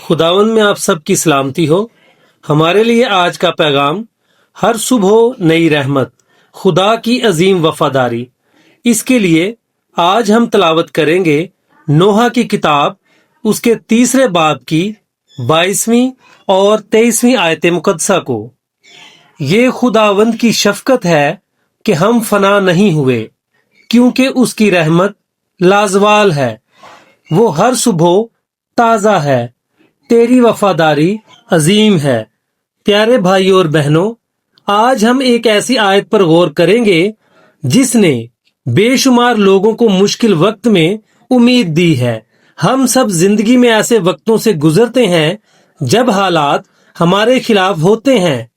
खुदावंद में आप सबकी सलामती हो। हमारे लिए आज का पैगाम, हर सुबह नई रहमत, खुदा की अजीम वफादारी। इसके लिए आज हम तलावत करेंगे नोहा की किताब, उसके 3 बाब की 22वीं और 23वीं आयत मुकद्दसा को। ये खुदावंद की शफकत है कि हम फना नहीं हुए, क्योंकि उसकी रहमत लाजवाल है, वो हर सुबह ताज़ा है, तेरी वफादारी अजीम है। प्यारे भाई और बहनों, आज हम एक ऐसी आयत पर गौर करेंगे जिसने बेशुमार लोगों को मुश्किल वक्त में उम्मीद दी है। हम सब जिंदगी में ऐसे वक्तों से गुजरते हैं जब हालात हमारे खिलाफ होते हैं।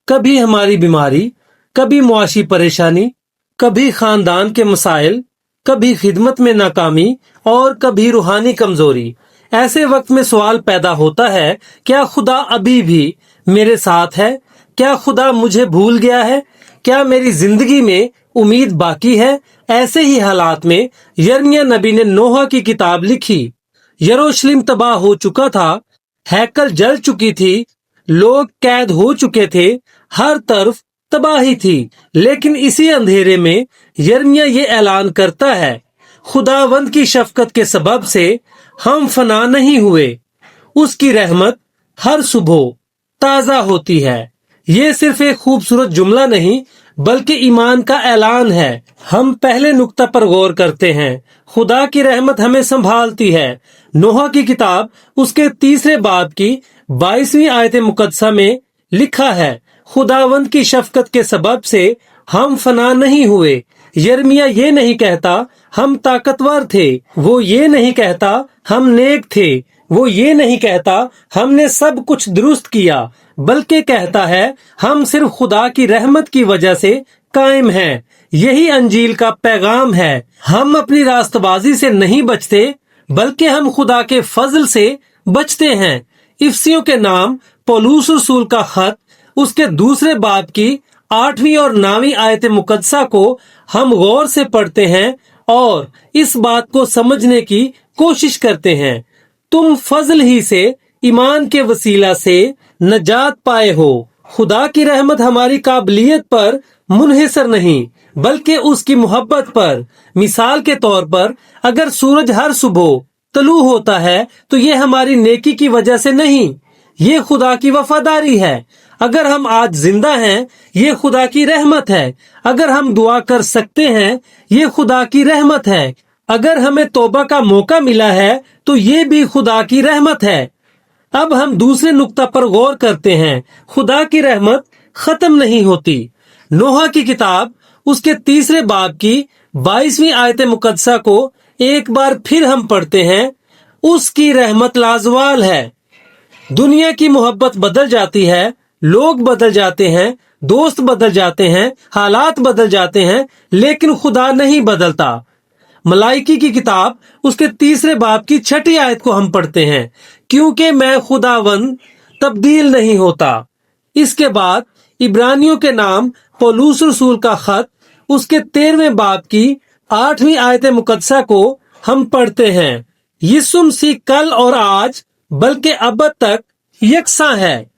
कभी हमारी बीमारी, कभी मुआशी परेशानी, कभी खानदान के मसाइल, कभी खिदमत में नाकामी और कभी रूहानी कमजोरी। ऐसे वक्त में सवाल पैदा होता है, क्या खुदा अभी भी मेरे साथ है? क्या खुदा मुझे भूल गया है? क्या मेरी जिंदगी में उम्मीद बाकी है? ऐसे ही हालात में यिर्मयाह नबी ने नोहा की किताब लिखी। यरूशलेम तबाह हो चुका था, हैकल जल चुकी थी, लोग कैद हो चुके थे, हर तरफ तबाही थी। लेकिन इसी अंधेरे में यिर्मयाह ये ऐलान करता है, खुदावंद की शफकत के सबब से हम फना नहीं हुए, उसकी रहमत हर सुबह ताजा होती है। ये सिर्फ एक खूबसूरत जुमला नहीं, बल्कि ईमान का ऐलान है। हम पहले नुक्ता पर गौर करते हैं, खुदा की रहमत हमें संभालती है। नोहा की किताब, उसके 3 बाब की 22वीं आयत मुकद्दसा में लिखा है, खुदावंद की शफकत के सबब से हम फना नहीं हुए। यिर्मयाह ये नहीं कहता हम ताकतवर थे, वो ये नहीं कहता हम नेक थे, वो ये नहीं कहता हमने सब कुछ दुरुस्त किया, बल्कि कहता है हम सिर्फ खुदा की रहमत की वजह से कायम हैं। यही अंजील का पैगाम है। हम अपनी रास्तबाजी से नहीं बचते, बल्कि हम खुदा के फजल से बचते हैं। इफसियों के नाम पौलुस रसूल का खत, उसके 2 बाब की 8वीं और 9वीं आयत मुकद्दसा को हम गौर से पढ़ते हैं और इस बात को समझने की कोशिश करते हैं। तुम फजल ही से, ईमान के वसीला से नजात पाए हो। खुदा की रहमत हमारी काबिलियत पर मुनहिसर नहीं, बल्कि उसकी मोहब्बत पर। मिसाल के तौर पर, अगर सूरज हर सुबह तलू होता है तो ये हमारी नेकी की वजह से नहीं, ये खुदा की वफादारी है। अगर हम आज जिंदा हैं, ये खुदा की रहमत है। अगर हम दुआ कर सकते हैं, ये खुदा की रहमत है। अगर हमें तौबा का मौका मिला है तो ये भी खुदा की रहमत है। अब हम दूसरे नुक्ता पर गौर करते हैं, खुदा की रहमत खत्म नहीं होती। नोहा की किताब, उसके 3 बाब की 22वीं आयत मुकद्दसा को एक बार फिर हम पढ़ते हैं, उसकी रहमत लाजवाल है। दुनिया की मोहब्बत बदल जाती है, लोग बदल जाते हैं, दोस्त बदल जाते हैं, हालात बदल जाते हैं, लेकिन खुदा नहीं बदलता। मलाइकी की किताब, उसके 3 बाब की 6ठी आयत को हम पढ़ते हैं, क्योंकि मैं खुदावंद तब्दील नहीं होता। इसके बाद इब्रानियों के नाम पौलुस रसूल का खत, उसके 13वें बाब की 8वीं आयत मुकद्दसा को हम पढ़ते हैं, यीशु मसीह कल और आज बल्कि अब तक यकसा है।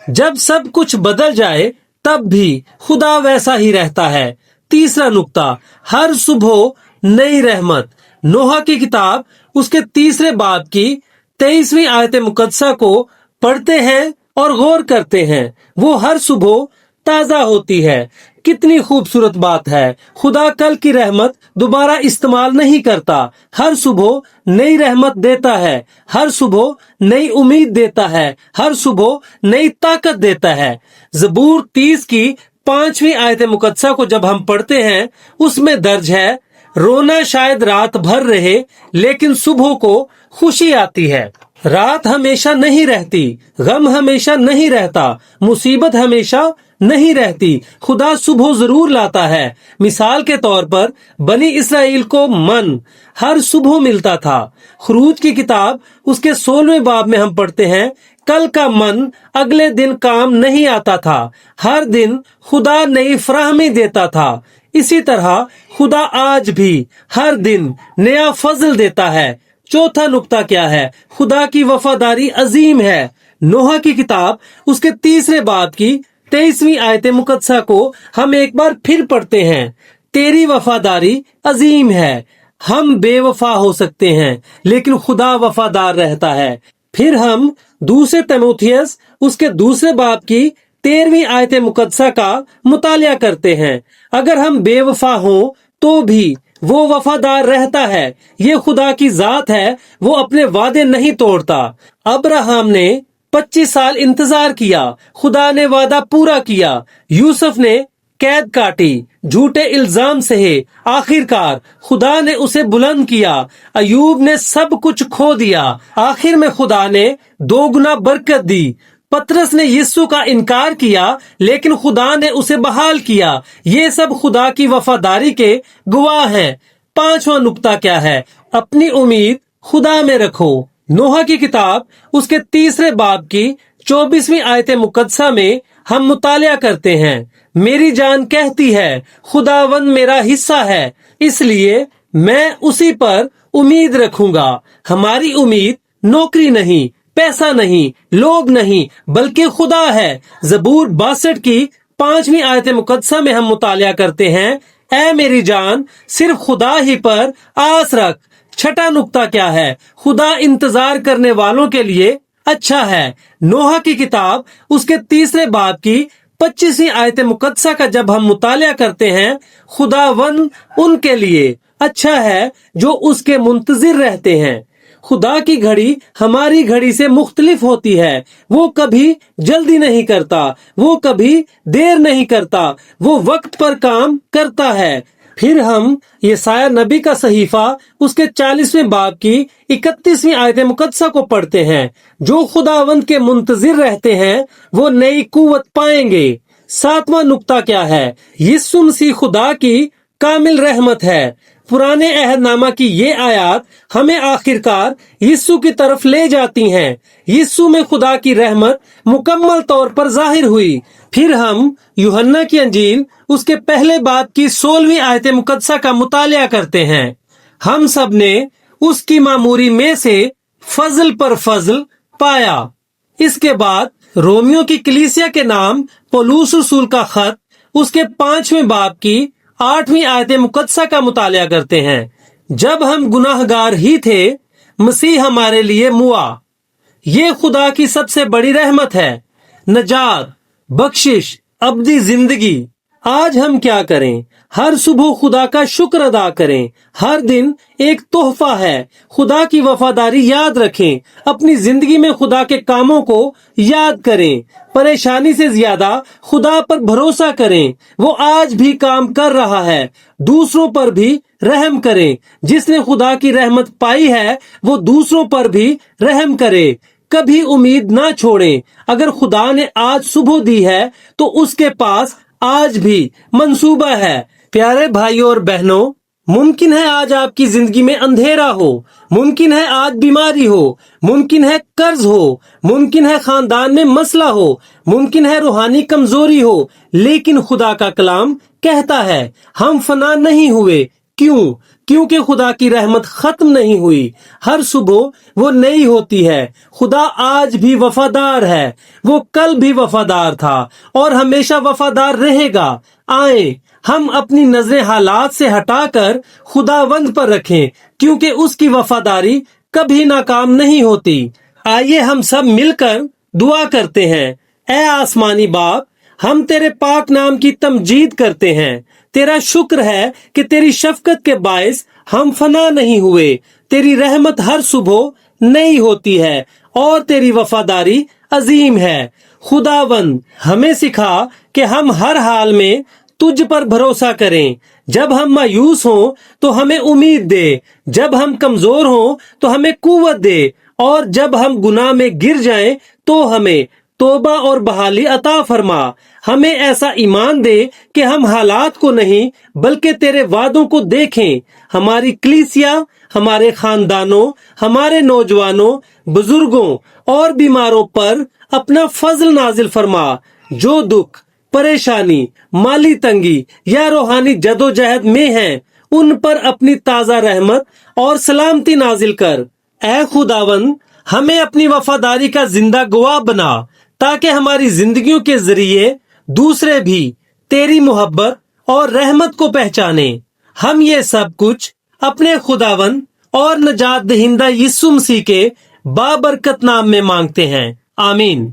जब सब कुछ बदल जाए तब भी खुदा वैसा ही रहता है। तीसरा नुक्ता, हर सुबह नई रहमत। नोहा की किताब, उसके 3 बाब की 23वीं आयत मुकद्दसा को पढ़ते हैं और गौर करते हैं, वो हर सुबह ताजा होती है। कितनी खूबसूरत बात है। खुदा कल की रहमत दोबारा इस्तेमाल नहीं करता, हर सुबह नई रहमत देता है, हर सुबह नई उम्मीद देता है, हर सुबह नई ताकत देता है। ज़बूर 30 की 5वीं आयत मुकद्दसा को जब हम पढ़ते हैं, उसमें दर्ज है, रोना शायद रात भर रहे, लेकिन सुबह को खुशी आती है। रात हमेशा नहीं रहती, गम हमेशा नहीं रहता, मुसीबत हमेशा नहीं रहती। खुदा सुबह जरूर लाता है। मिसाल के तौर पर, बनी इसराइल को मन हर सुबह मिलता था। खरूज की किताब, उसके 16वें बाब में हम पढ़ते हैं, कल का मन अगले दिन काम नहीं आता था, हर दिन खुदा नई फराहमी देता था। इसी तरह खुदा आज भी हर दिन नया फजल देता है। चौथा नुक्ता क्या है? खुदा की वफादारी अजीम है। नोहा की किताब उसके 3 बाब की 23वीं आयत मुकद्दसा को हम एक बार फिर पढ़ते हैं। तेरी वफादारी अजीम है। हम बेवफा हो सकते हैं लेकिन खुदा वफादार रहता है। फिर हम दूसरे तीमुथियुस उसके 2 बाब की 13वीं आयत मुकद्दसा का मुतालिया करते हैं। अगर हम बेवफा हों तो भी वो वफादार रहता है। ये खुदा की जात है, वो अपने वादे नहीं तोड़ता। अब्राहम ने 25 साल इंतजार किया, खुदा ने वादा पूरा किया। यूसुफ ने कैद काटी, झूठे इल्जाम सहे, आखिरकार खुदा ने उसे बुलंद किया। अयूब ने सब कुछ खो दिया, आखिर में खुदा ने 2 गुना बरकत दी। पतरस ने यीशु का इनकार किया लेकिन खुदा ने उसे बहाल किया। ये सब खुदा की वफादारी के गवाह हैं। 5वां नुक्ता क्या है? अपनी उम्मीद खुदा में रखो। नोहा की किताब उसके 3 बाब की 24वीं आयत मुकद्दसा में हम मुतालिया करते हैं। मेरी जान कहती है खुदावंद मेरा हिस्सा है, इसलिए मैं उसी पर उम्मीद रखूंगा। हमारी उम्मीद नौकरी नहीं, पैसा नहीं, लोग नहीं, बल्कि खुदा है। जबूर 62 की 5वीं आयत मुकद्दसा में हम मुतालिया करते हैं, ऐ मेरी जान सिर्फ खुदा ही पर आस रख। 6वां नुक्ता क्या है? खुदा इंतजार करने वालों के लिए अच्छा है। नोहा की किताब उसके 3 बाब की 25वीं आयत मुकद्दसा का जब हम मुतालिया करते हैं, खुदावंद उनके लिए अच्छा है जो उसके मुंतजिर रहते हैं। खुदा की घड़ी हमारी घड़ी से मुख्तलिफ होती है। वो कभी जल्दी नहीं करता, वो कभी देर नहीं करता, वो वक्त पर काम करता है। फिर हम यशायाह नबी का सहीफा उसके 40वें बाब की 31वीं आयत मुकद्दसा को पढ़ते हैं। जो खुदावंद के मुंतजिर रहते हैं वो नई कुव्वत पाएंगे। 7वां नुक्ता क्या है? यीशु मसीह खुदा की कामिल रहमत है। पुराने अहदनामा की ये आयत हमें आखिरकार यीशु की तरफ ले जाती हैं। यीशु में खुदा की रहमत मुकम्मल तौर पर जाहिर हुई। फिर हम यूहन्ना की अंजील उसके 1 बाब की 16वीं आयत मुकद्दसा का मुतालिया करते हैं। हम सब ने उसकी मामूरी में से फजल पर फजल पाया। इसके बाद रोमियो की कलीसिया के नाम पौलुस रसूल का खत उसके 5वें बाब की 8वीं आयत मुकद्दसा का मुतालिया करते हैं। जब हम गुनाहगार ही थे, मसीह हमारे लिए मुआ। ये खुदा की सबसे बड़ी रहमत है, नजात, बख्शिश, अब्दी जिंदगी। आज हम क्या करें? हर सुबह खुदा का शुक्र अदा करें। हर दिन एक तोहफा है। खुदा की वफादारी याद रखें। अपनी जिंदगी में खुदा के कामों को याद करें। परेशानी से ज्यादा खुदा पर भरोसा करें। वो आज भी काम कर रहा है। दूसरों पर भी रहम करें। जिसने खुदा की रहमत पाई है वो दूसरों पर भी रहम करे। कभी उम्मीद ना छोड़ें। अगर खुदा ने आज सुबह दी है तो उसके पास आज भी मंसूबा है। प्यारे भाइयों और बहनों, मुमकिन है आज आपकी जिंदगी में अंधेरा हो, मुमकिन है आज बीमारी हो, मुमकिन है कर्ज हो, मुमकिन है खानदान में मसला हो, मुमकिन है रूहानी कमजोरी हो, लेकिन खुदा का कलाम कहता है हम फना नहीं हुए। क्यों? क्योंकि खुदा की रहमत खत्म नहीं हुई। हर सुबह वो नई होती है। खुदा आज भी वफादार है। वो कल भी वफादार था और हमेशा वफादार रहेगा। आए हम अपनी नजरें हालात से हटाकर खुदावंद पर रखें, क्योंकि उसकी वफादारी कभी नाकाम नहीं होती। आइए हम सब मिलकर दुआ करते हैं। ऐ आसमानी बाप, हम तेरे पाक नाम की तमजीद करते हैं। तेरा शुक्र है कि तेरी शफकत के बायस हम फना नहीं हुए। तेरी रहमत हर सुबह नई होती है और तेरी वफादारी अजीम है। खुदावंद, हमें सिखा कि हम हर हाल में तुझ पर भरोसा करें। जब हम मायूस हों तो हमें उम्मीद दे, जब हम कमजोर हों तो हमें कुव्वत दे, और जब हम गुनाह में गिर जाएं तो हमें तौबा और बहाली अता फरमा। हमें ऐसा ईमान दे कि हम हालात को नहीं बल्कि तेरे वादों को देखें। हमारी कलीसिया, हमारे खानदानों, हमारे नौजवानों, बुजुर्गों और बीमारों पर अपना फजल नाजिल फरमा। जो दुख, परेशानी, माली तंगी या रूहानी जदोजहद में हैं, उन पर अपनी ताजा रहमत और सलामती नाजिल कर। اے خداوند ہمیں اپنی وفاداری کا زندہ گواہ بنا تاکہ ہماری زندگیوں کے ذریعے دوسرے بھی تیری محبت اور رحمت کو پہچانے. ہم یہ سب کچھ اپنے خداوند اور نجات دہندہ یسوع مسیح کے بابرکت نام میں مانگتے ہیں. آمین.